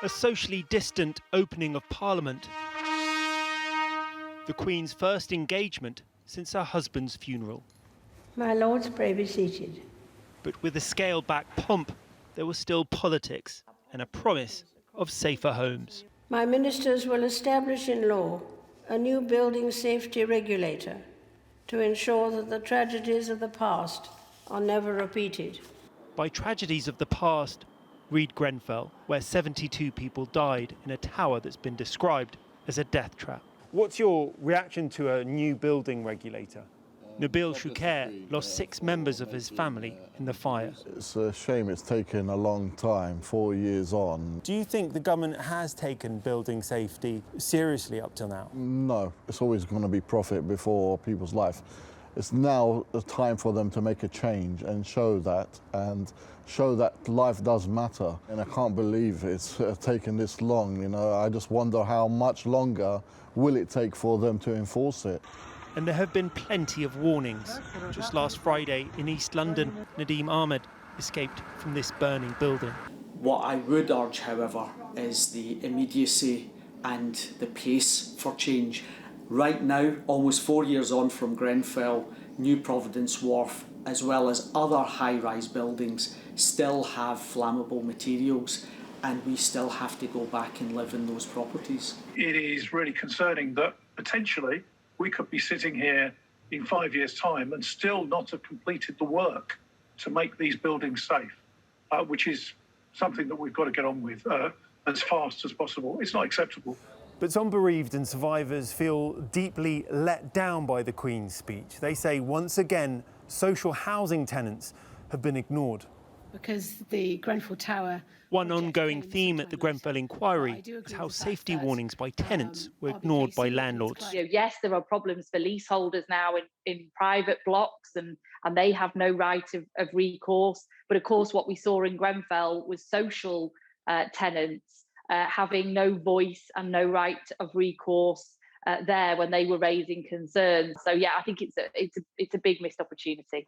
A socially distant opening of Parliament. The Queen's first engagement since her husband's funeral. My lords, pray be seated. But with a scaled-back pomp, there was still politics and a promise of safer homes. My ministers will establish in law a new building safety regulator to ensure that the tragedies of the past are never repeated. By tragedies of the past, read Grenfell, where 72 people died in a tower that's been described as a death trap. What's your reaction to a new building regulator? Nabil Shukair lost 6 members of his family in the fire. It's a shame it's taken a long time, 4 years on. Do you think the government has taken building safety seriously up till now? No, it's always going to be profit before people's life. It's now a time for them to make a change and show that life does matter. And I can't believe it's taken this long. You know, I just wonder how much longer will it take for them to enforce it. And there have been plenty of warnings. Just last Friday in East London, Nadeem Ahmed escaped from this burning building. What I would urge, however, is the immediacy and the pace for change. Right now, almost 4 years on from Grenfell, New Providence Wharf, as well as other high-rise buildings, still have flammable materials, and we still have to go back and live in those properties. It is really concerning that potentially we could be sitting here in 5 years' time and still not have completed the work to make these buildings safe, which is something that we've got to get on with as fast as possible. It's not acceptable. But some bereaved and survivors feel deeply let down by the Queen's speech. They say once again, social housing tenants have been ignored. Because the Grenfell Tower... One ongoing theme at the Grenfell inquiry is how safety warnings by tenants were ignored by landlords. Yes, there are problems for leaseholders now in private blocks and they have no right of recourse. But of course, what we saw in Grenfell was social tenants having no voice and no right of recourse there when they were raising concerns. So yeah, I think it's a big missed opportunity.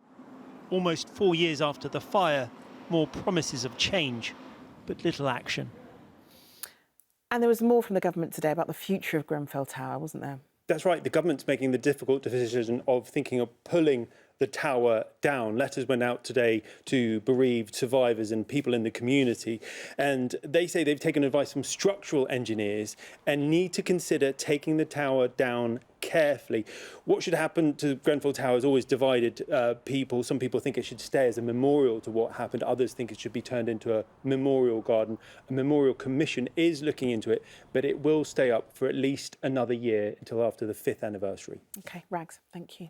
Almost 4 years after the fire, more promises of change, but little action. And there was more from the government today about the future of Grenfell Tower, wasn't there? That's right. The government's making the difficult decision of thinking of pulling the tower down. Letters went out today to bereaved survivors and people in the community. And they say they've taken advice from structural engineers and need to consider taking the tower down carefully. What should happen to Grenfell Tower has always divided people. Some people think it should stay as a memorial to what happened. Others think it should be turned into a memorial garden. A memorial commission is looking into it, but it will stay up for at least another year until after the 5th anniversary. OK, Rags, thank you.